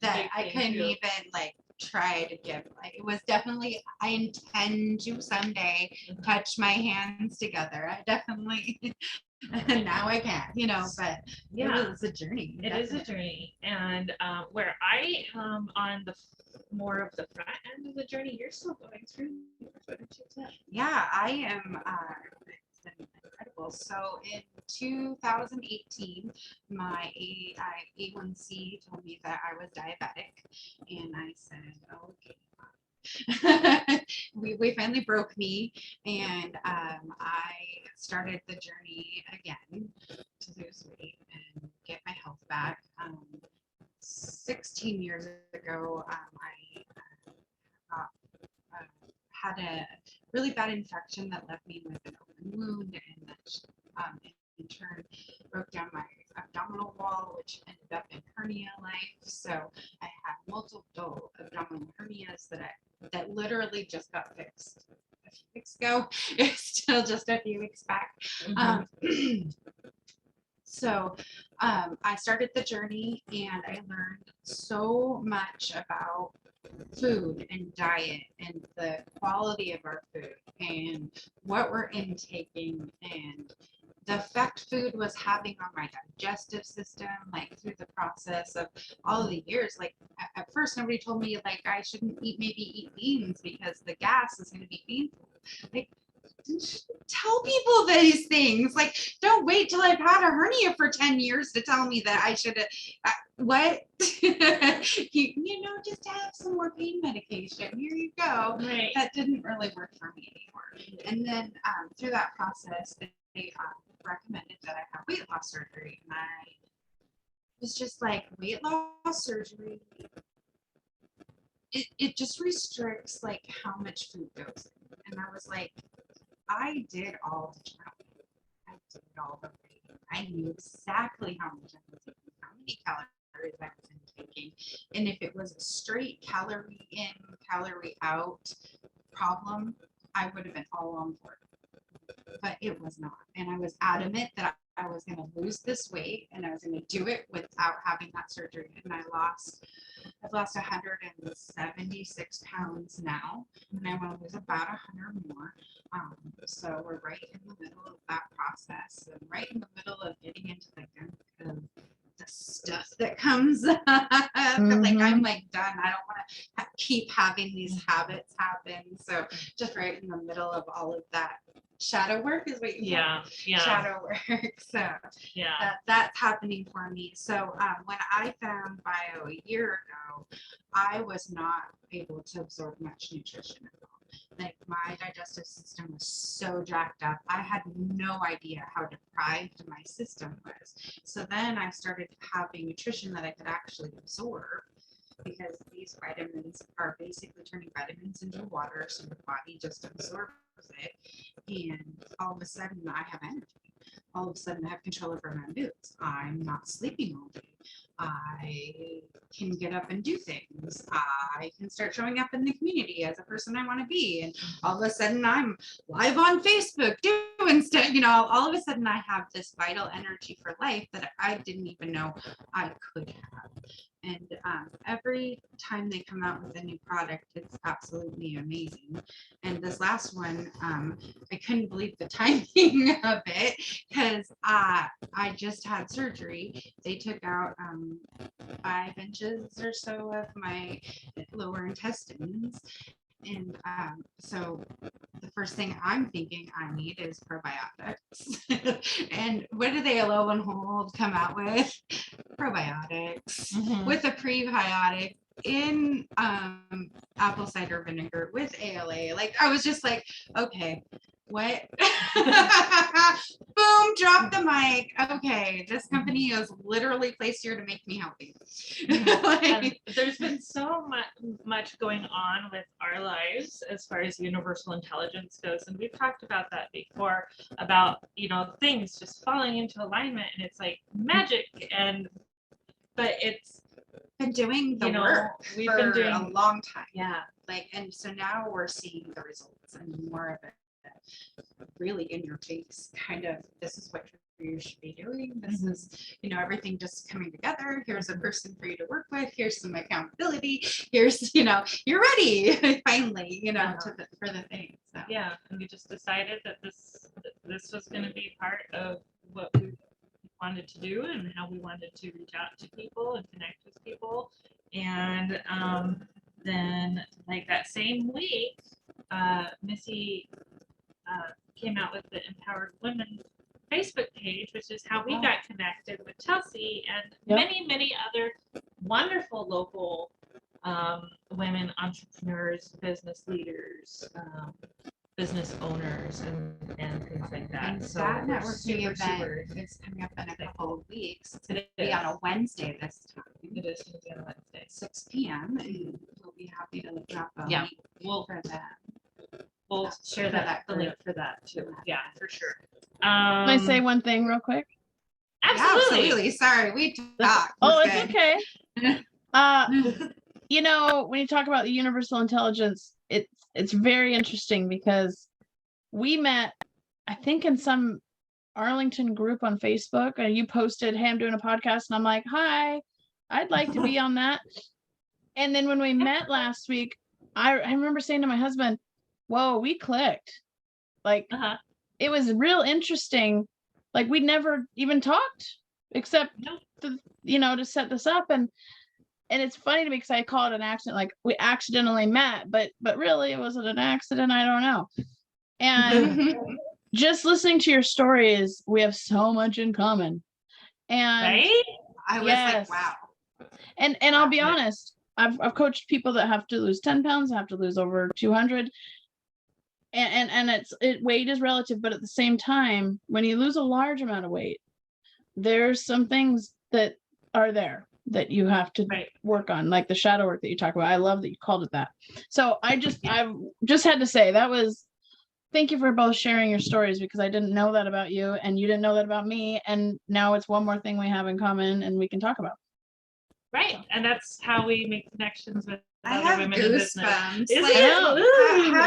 that I couldn't even like try to give. Like it was definitely. I intend to someday touch my hands together. I definitely. And now I can't, but Yeah, it was a journey. it is a journey, and where I am on the more of the front end of the journey, you're still going through. Yeah, I am. It's been incredible. So in 2018, my A1C told me that I was diabetic, and I said, okay. we finally broke me, and I started the journey again to lose weight and get my health back. 16 years ago, I had a really bad infection that left me with an open wound, and that in turn broke down my abdominal wall, which ended up in hernia life. So I had multiple abdominal hernias that that literally just got fixed a few weeks ago. It's still just a few weeks back. So I started the journey and I learned so much about food and diet and the quality of our food and what we're intaking and the effect food was having on my digestive system, like through the process of all of the years. Like at first nobody told me like I shouldn't eat beans because the gas is going to be painful. Like, tell people these things. Like, don't wait till I've had a hernia for 10 years to tell me that I should what you know, just have some more pain medication. Here you go. Right. That didn't really work for me anymore. And then through that process, they recommended that I have weight loss surgery, and I was just like, weight loss surgery, it just restricts like how much food goes in. And I was like, I did all the tracking. I did all the reading. I knew exactly how much I was eating, how many calories I was intaking. And if it was a straight calorie in, calorie out problem, I would have been all on board. But it was not. And I was adamant that I was going to lose this weight and I was going to do it without having that surgery. And I've lost 176 pounds now, and I want to lose about 100 more. So we're right in the middle of that process, and right in the middle of getting into the gunk of the stuff that comes up. Like I'm like done. I don't want to keep having these habits happen. So just right in the middle of all of that. Shadow work is what you call it. Shadow work. So that's happening for me. So when I found bio a year ago, I was not able to absorb much nutrition at all. Like my digestive system was so jacked up. I had no idea how deprived my system was. So then I started having nutrition that I could actually absorb, because these vitamins are basically turning vitamins into water, so the body just absorbs it, and all of a sudden I have energy. All of a sudden I have control over my moods. I'm not sleeping all day. I can get up and do things. I can start showing up in the community as a person I want to be. And all of a sudden I'm live on Facebook doing stuff. You know, all of a sudden I have this vital energy for life that I didn't even know I could have. And every time they come out with a new product, it's absolutely amazing. And this last one, I couldn't believe the timing of it, because I just had surgery. They took out 5 inches or so of my lower intestines. And so the first thing I'm thinking I need is probiotics. And what do they, lo and behold, come out with? Probiotics with a prebiotic in apple cider vinegar with ALA. Like I was just like, okay, what? Boom, drop the mic. Okay, this company is literally placed here to make me healthy. Like, there's been so much going on with our lives as far as universal intelligence goes, and we've talked about that before, about, you know, things just falling into alignment, and it's like magic. And but it's been doing the work. We've been doing a long time. Yeah, like, and so now we're seeing the results and more of it really in your face, kind of, this is what you should be doing. This is, you know, everything just coming together. Here's a person for you to work with. Here's some accountability. Here's, you know, you're ready finally, you know, for the thing. So. Yeah, and we just decided that this was going to be part of what we wanted to do and how we wanted to reach out to people and connect with people. And then, like, that same week, Missy came out with the Empowered Women Facebook page, which is how we got connected with Chelsey and many other wonderful local women entrepreneurs, business leaders, business owners, and things like that. And so that networking event is coming up in a couple of weeks. It's going to be on a Wednesday this time. It is going to be on a Wednesday, 6 p.m. And we'll be happy to drop a link for that. We'll share the link for that too. Yeah, for sure. Can I say one thing real quick? Absolutely. Sorry, we talked. Oh, it's okay. when you talk about the universal intelligence, it's very interesting because we met, I think, in some Arlington group on Facebook, and you posted, hey, I'm doing a podcast, and I'm like, hi, I'd like to be on that. And then when we met last week, I remember saying to my husband, whoa, we clicked. Like, it was real interesting. Like, we never even talked except to set this up. And it's funny to me because I call it an accident, like we accidentally met, but really it wasn't an accident. I don't know. And just listening to your stories, we have so much in common. And right? I was like, wow. And I'll be honest, I've coached people that have to lose 10 pounds, have to lose over 200. And weight is relative, but at the same time, when you lose a large amount of weight, there's some things that are there that you have to work on, like the shadow work that you talk about. I love that you called it that. So I just had to say thank you for both sharing your stories, because I didn't know that about you and you didn't know that about me. And now it's one more thing we have in common and we can talk about. Right. And that's how we make connections with I other have women in business. How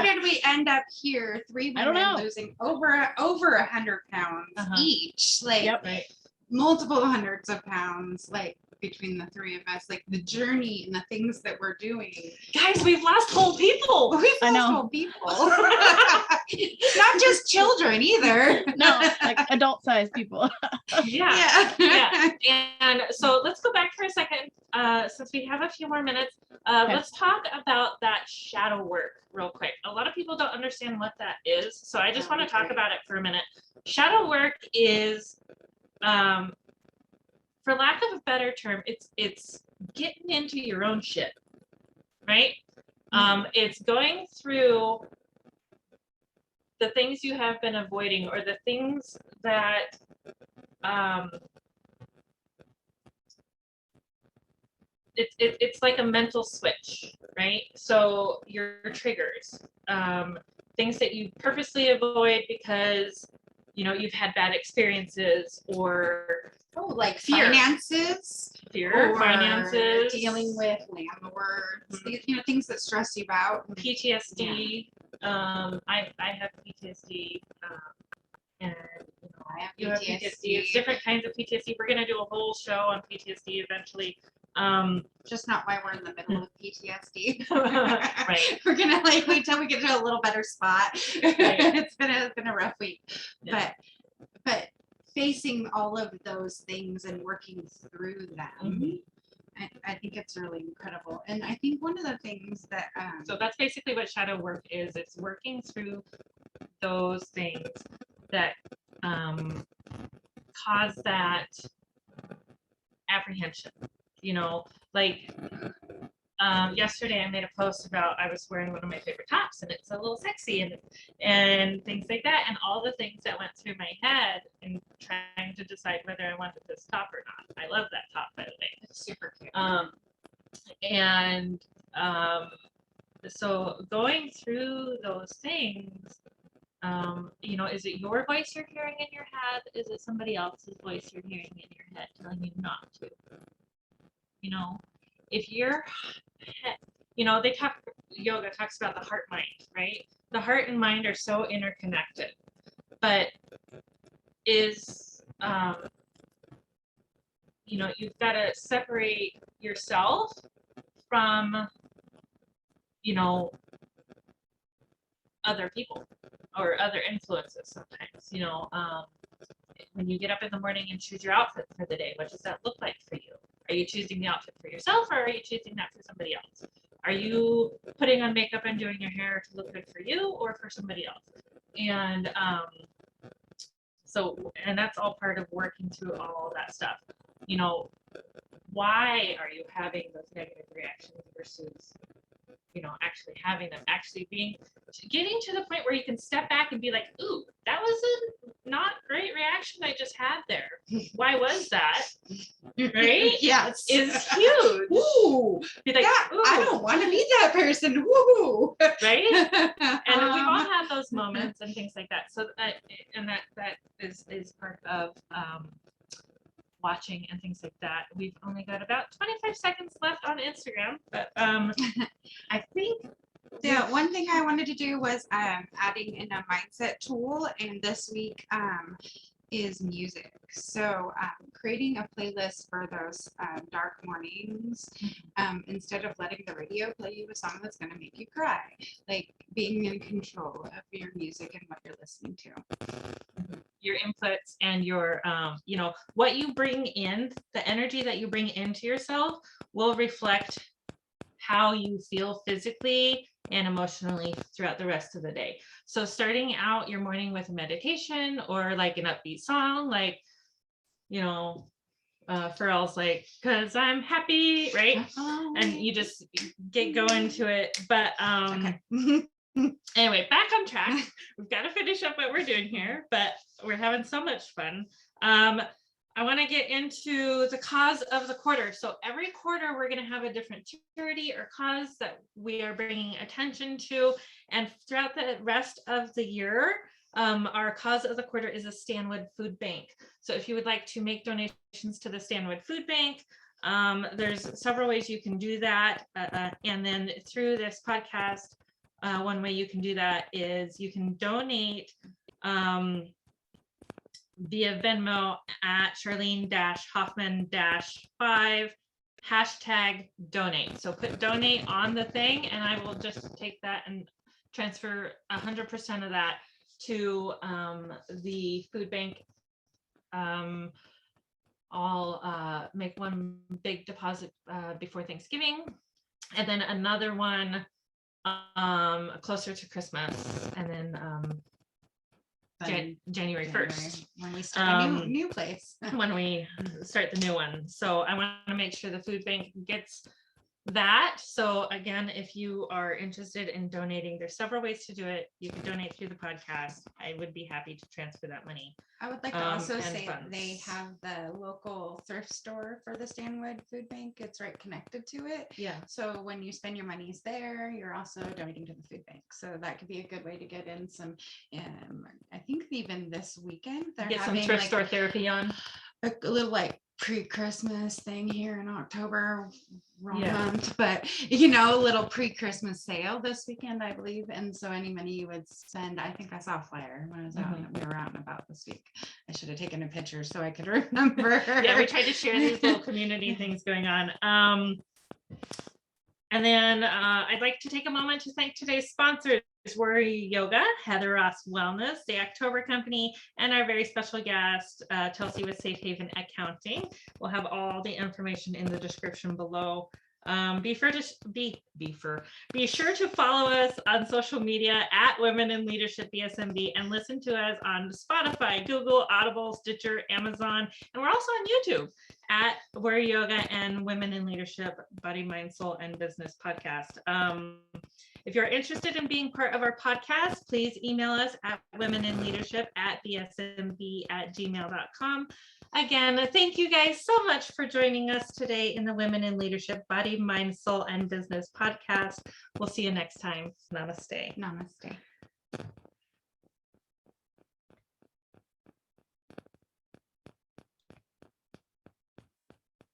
did we end up here? 3 I don't women know. losing over 100 pounds each, like multiple hundreds of pounds, like between the three of us, like the journey and the things that we're doing. Guys, we've lost whole people. We've lost whole people. Not just children either. No, like adult-sized people. Yeah. And so let's go back for a second, since we have a few more minutes. Let's talk about that shadow work real quick. A lot of people don't understand what that is, so I just want to talk about it for a minute. Shadow work is, for lack of a better term, it's getting into your own shit, right? It's going through the things you have been avoiding, or the things that it's like a mental switch, right? So your triggers, things that you purposely avoid because you've had bad experiences, or like finances, finances, dealing with landlords, things that stress you out. PTSD. I have PTSD, and I have you have PTSD. It's different kinds of PTSD. We're gonna do a whole show on PTSD eventually. Just not why we're in the middle of PTSD. Right. We're gonna wait till we get to a little better spot. Right. It's been a rough week, but facing all of those things and working through them, I think it's really incredible. And I think one of the things that so that's basically what shadow work is. It's working through those things that cause that apprehension. Yesterday I made a post about I was wearing one of my favorite tops and it's a little sexy and things like that, and all the things that went through my head in trying to decide whether I wanted this top or not. I love that top, by the way. it's super cute. So going through those things, is it your voice you're hearing in your head? Is it somebody else's voice you're hearing in your head telling you not to? If your head, yoga talks about the heart mind, right? The heart and mind are so interconnected, but you've got to separate yourself from, other people or other influences sometimes. When you get up in the morning and choose your outfit for the day, what does that look like for you? Are you choosing the outfit for yourself, or are you choosing that for somebody else? Are you putting on makeup and doing your hair to look good for you or for somebody else? And and that's all part of working through all of that stuff. Why are you having those negative reactions versus actually having them, getting to the point where you can step back and be like, ooh, that was a not great reaction I just had there. Why was that? Right? Yes. Is huge. Ooh. Be like, ooh. I don't want to be that person. Woo. Right? And we've all had those moments and things like that. So that is part of watching and things like that. We've only got about 25 seconds left on Instagram, but I think Yeah, one thing I wanted to do was adding in a mindset tool, and this week is music. So creating a playlist for those dark mornings, instead of letting the radio play you a song that's going to make you cry, like being in control of your music and what you're listening to. your inputs and your you know, what you bring in, the energy that you bring into yourself will reflect how you feel physically and emotionally throughout the rest of the day. So starting out your morning with a meditation or like an upbeat song, like, you know, Pharrell's like, "'Cause I'm happy," right? And you just get going to it. But Okay. anyway, back on track. We've got to finish up what we're doing here, but we're having so much fun. I want to get into the cause of the quarter. So every quarter, we're going to have a different charity or cause that we are bringing attention to. And throughout the rest of the year, our cause of the quarter is a Stanwood food bank. So if you would like to make donations to the Stanwood food bank, there's several ways you can do that. And then through this podcast, one way you can do that is you can donate via Venmo at Charlene-Hoffman-5 #donate. So put donate on the thing, and I will just take that and transfer 100% of that to the food bank. I'll make one big deposit before Thanksgiving, and then another one closer to Christmas, and then January 1st. When we start a new place. When we start the new one. So I want to make sure the food bank gets that. So again, if you are interested in donating, there's several ways to do it. You can donate through the podcast. I would be happy to transfer that money. I would like to also and say funds. they have the local thrift store for the Stanwood food bank. It's right connected to it. Yeah. So when you spend your monies there, you're also donating to the food bank. So that could be a good way to get in some, I think even this weekend, they're Get some having thrift like store therapy on. a little like pre-Christmas thing here in October, wrong Yeah. month, but you know, a little pre-Christmas sale this weekend, I believe. And so any money you would spend, I think I saw a flyer when I was out, we were out and about this week. I should have taken a picture so I could remember. Yeah, we tried to share these little community things going on. And then I'd like to take a moment to thank today's sponsors, Warrior Yoga, Heather Ross Wellness, the October Company, and our very special guest, Chelsey with Safe Haven Accounting. We'll have all the information in the description below. Be sure to follow us on social media at Women in Leadership BSMB, and listen to us on Spotify, Google, Audible, Stitcher, Amazon, and we're also on YouTube at Warrior Yoga and Women in Leadership Body, Mind, Soul, and Business Podcast. If you're interested in being part of our podcast, please email us at womeninleadership@bsmb@gmail.com. Again, thank you guys so much for joining us today in the Women in Leadership Body, Mind, Soul, and Business podcast. We'll see you next time. Namaste. Namaste.